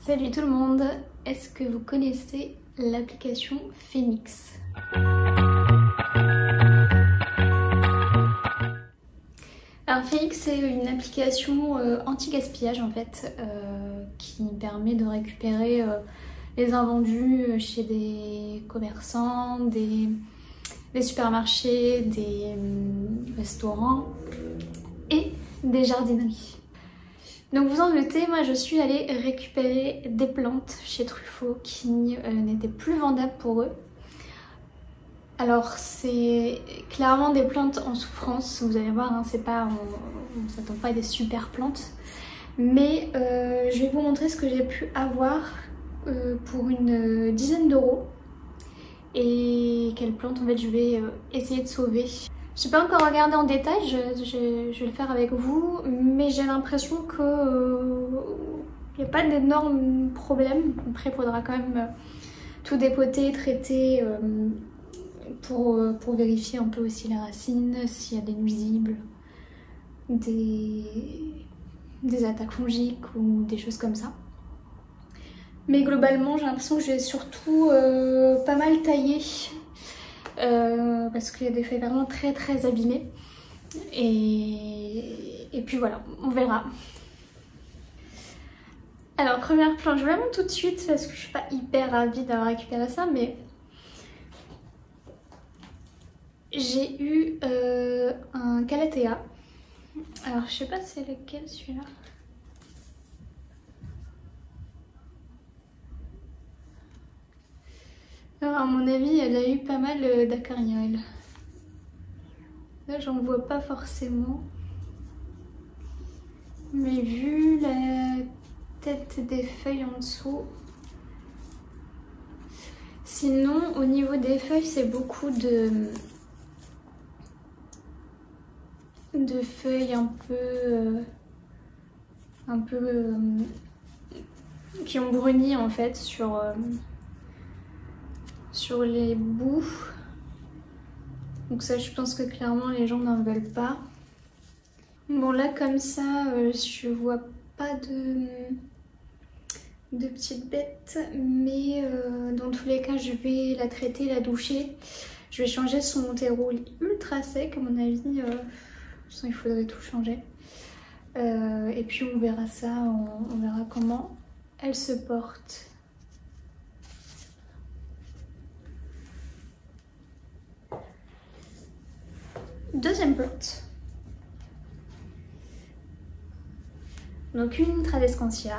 Salut tout le monde, est-ce que vous connaissez l'application Phoenix? Alors Phoenix, c'est une application anti-gaspillage en fait, qui permet de récupérer les invendus chez des commerçants, des supermarchés, des restaurants et des jardineries. Donc vous en doutez, moi je suis allée récupérer des plantes chez Truffaut qui n'étaient plus vendables pour eux. Alors c'est clairement des plantes en souffrance, vous allez voir, hein, c'est pas, on ne s'attend pas à des super plantes. Mais je vais vous montrer ce que j'ai pu avoir pour une dizaine d'euros. Et quelles plantes en fait je vais essayer de sauver. Je n'ai pas encore regardé en détail, je vais le faire avec vous, mais j'ai l'impression que il n'y a pas d'énormes problèmes. Après il faudra quand même tout dépoter, traiter pour vérifier un peu aussi les racines, s'il y a des nuisibles, des attaques fongiques ou des choses comme ça. Mais globalement j'ai l'impression que j'ai surtout pas mal taillé. Parce qu'il y a des feuilles vraiment très abîmées et puis voilà, on verra. Alors première plante, je vous la montre tout de suite parce que je suis pas hyper ravie d'avoir récupéré ça, mais j'ai eu un calathea. Alors je sais pas c'est lequel celui-là. Alors, à mon avis, elle a eu pas mal d'acariens. Là, j'en vois pas forcément. Mais vu la tête des feuilles en dessous. Sinon, au niveau des feuilles, c'est beaucoup de feuilles un peu qui ont bruni en fait sur les bouts. Donc ça je pense que clairement les gens n'en veulent pas. Bon là comme ça je vois pas de petites bêtes, mais dans tous les cas je vais la traiter, la doucher. Je vais changer son terreau ultra sec à mon avis, de toute façon il faudrait tout changer. Et puis on verra ça, on verra comment elle se porte. Deuxième plante. Donc une Tradescantia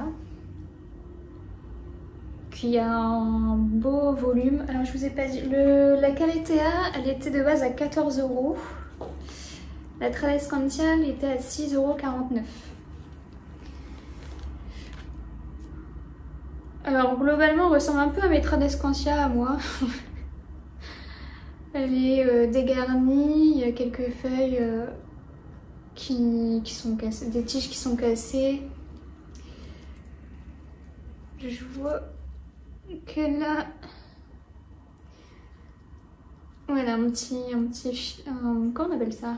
qui a un beau volume. Alors je vous ai pas dit, la Calathea elle était de base à 14 €. La Tradescantia elle était à 6,49 €. Alors globalement elle ressemble un peu à mes Tradescantia à moi. Elle est dégarnie, il y a quelques feuilles qui sont cassées, des tiges qui sont cassées. Je vois que là, voilà un petit comment on appelle ça?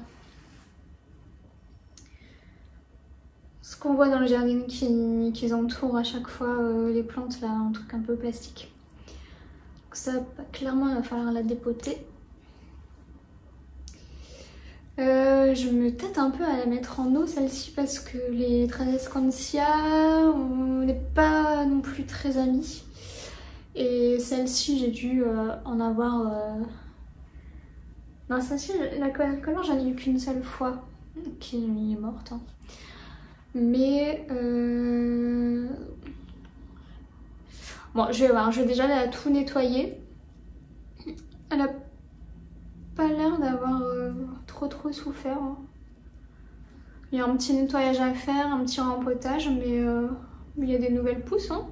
Ce qu'on voit dans le jardin qui entoure à chaque fois les plantes, là, un truc un peu plastique. Donc ça, clairement, il va falloir la dépoter. Je me tâte un peu à la mettre en eau celle-ci parce que les Tradescantia on n'est pas non plus très amis. Et celle-ci j'ai dû en avoir... Non celle-ci, la colère j'en ai eu qu'une seule fois qui est morte. Hein. Mais... Bon je vais voir, je vais déjà la tout nettoyer. Elle a pas l'air d'avoir trop souffert. Hein. Il y a un petit nettoyage à faire, un petit rempotage, mais il y a des nouvelles pousses. Hein.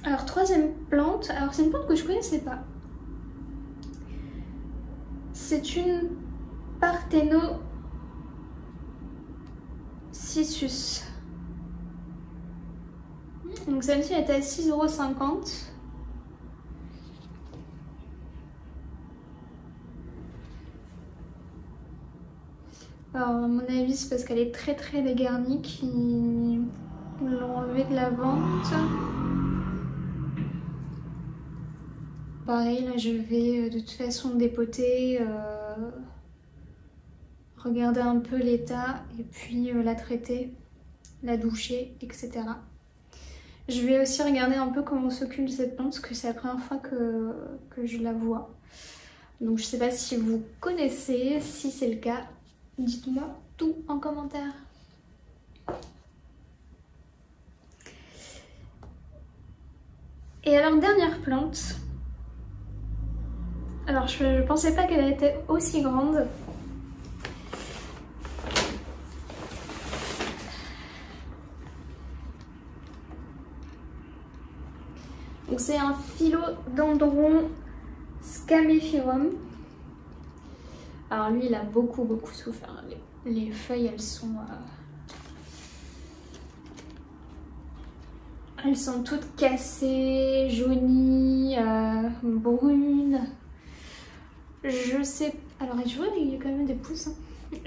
Alors troisième plante, alors c'est une plante que je connaissais pas. C'est une Parthénocissus. Donc celle-ci était à 6,50 €. Alors à mon avis c'est parce qu'elle est très dégarnie qu'ils l'ont enlevée de la vente. Pareil, là je vais de toute façon dépoter, regarder un peu l'état et puis la traiter, la doucher, etc. Je vais aussi regarder un peu comment on s'occupe de cette plante parce que c'est la première fois que je la vois. Donc je sais pas si vous connaissez, si c'est le cas, dites-moi tout en commentaire. Et alors dernière plante. Alors je pensais pas qu'elle était aussi grande. Donc c'est un philodendron scamiphyrum. Alors lui il a beaucoup souffert. Les feuilles elles sont toutes cassées, jaunies, brunes. Je sais... Alors je vois il y a quand même des pousses. Hein.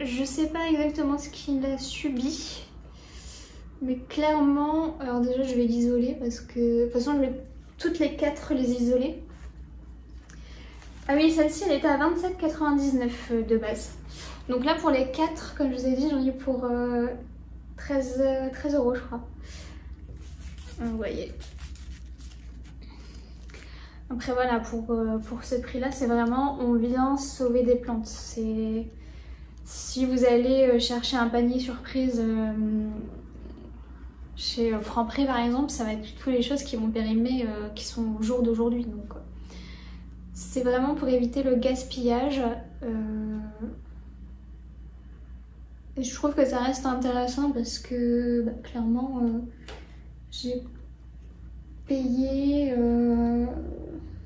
Je sais pas exactement ce qu'il a subi. Mais clairement... Alors déjà je vais l'isoler parce que... De toute façon je vais toutes les 4 les isoler. Ah oui, celle-ci elle était à 27,99 de base. Donc là pour les 4, comme je vous ai dit, j'en ai eu pour 13 € je crois. Vous voyez. Après voilà, pour ce prix-là, c'est vraiment, on vient sauver des plantes. C'est si vous allez chercher un panier surprise chez Franprix par exemple, ça va être toutes les choses qui vont périmer, qui sont au jour d'aujourd'hui. Donc c'est vraiment pour éviter le gaspillage. Et je trouve que ça reste intéressant parce que bah, clairement j'ai payé,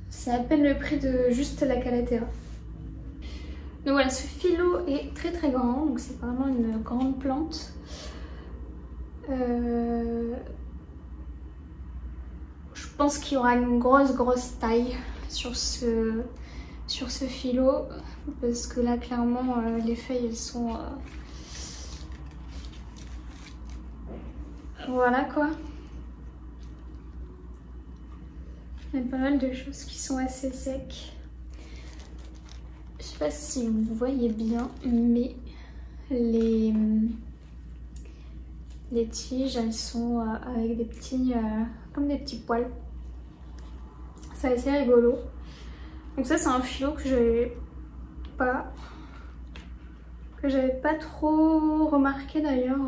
c'est à peine le prix de juste la Calathea. Donc voilà, ce philo est très grand, donc c'est vraiment une grande plante. Je pense qu'il y aura une grosse taille sur ce philo parce que là clairement les feuilles elles sont voilà quoi. Il y a pas mal de choses qui sont assez secs. Je sais pas si vous voyez bien, mais les tiges elles sont avec des petits comme des petits poils. C'est assez rigolo. Donc ça c'est un philo que j'avais pas trop remarqué d'ailleurs.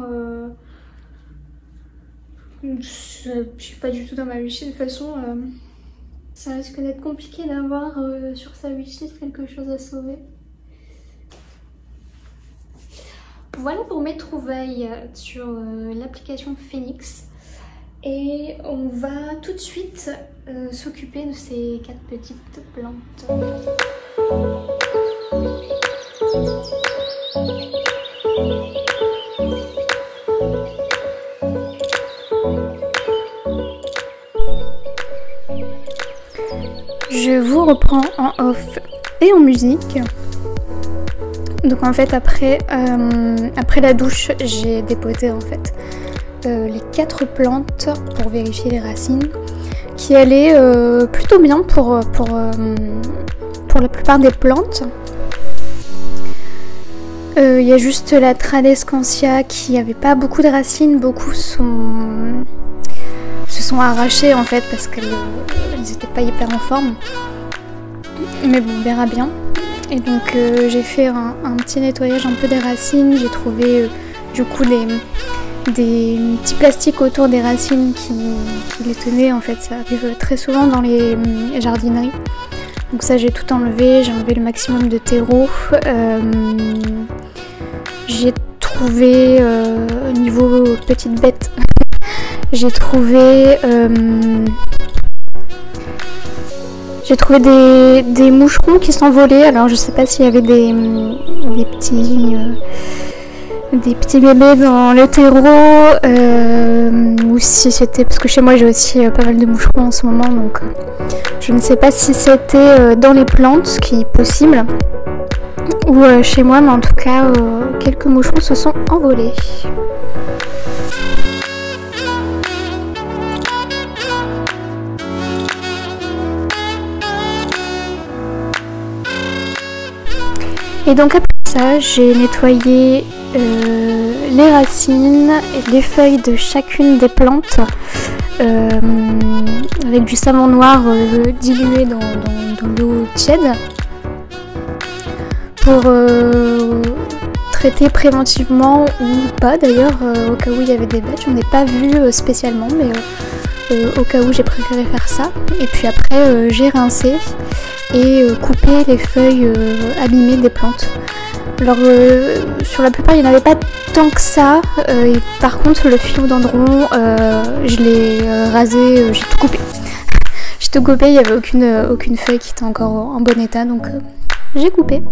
Je suis pas du tout dans ma wishlist de toute façon. Ça risque d'être compliqué d'avoir sur sa wishlist quelque chose à sauver. Voilà pour mes trouvailles sur l'application Phoenix. Et on va tout de suite s'occuper de ces 4 petites plantes. Je vous reprends en off et en musique. Donc en fait après la douche j'ai dépoté en fait les 4 plantes pour vérifier les racines qui allaient plutôt bien pour la plupart des plantes. Il y a juste la Tradescantia qui avait pas beaucoup de racines, beaucoup se sont arrachées en fait parce qu'elles n'étaient pas hyper en forme. Mais bon, on verra bien. Et donc j'ai fait un petit nettoyage un peu des racines. J'ai trouvé du coup des petits plastiques autour des racines qui les tenaient. En fait, ça arrive très souvent dans les jardineries. Donc ça j'ai tout enlevé. J'ai enlevé le maximum de terreau. J'ai trouvé niveau petite bête. J'ai trouvé des moucherons qui s'envolaient. Alors je sais pas s'il y avait des petits bébés dans le terreau ou si c'était parce que chez moi j'ai aussi pas mal de moucherons en ce moment, donc je ne sais pas si c'était dans les plantes, ce qui est possible, ou chez moi, mais en tout cas quelques moucherons se sont envolés. Et donc après ça, j'ai nettoyé les racines et les feuilles de chacune des plantes avec du savon noir dilué dans l'eau tiède pour traiter préventivement ou pas d'ailleurs au cas où il y avait des bêtes. J'en ai pas vu spécialement, mais au cas où j'ai préféré faire ça. Et puis après j'ai rincé et coupé les feuilles abîmées des plantes. Alors sur la plupart il n'y en avait pas tant que ça, et par contre le philodendron je l'ai rasé, j'ai tout coupé. J'ai tout coupé, il n'y avait aucune feuille qui était encore en bon état, donc j'ai coupé.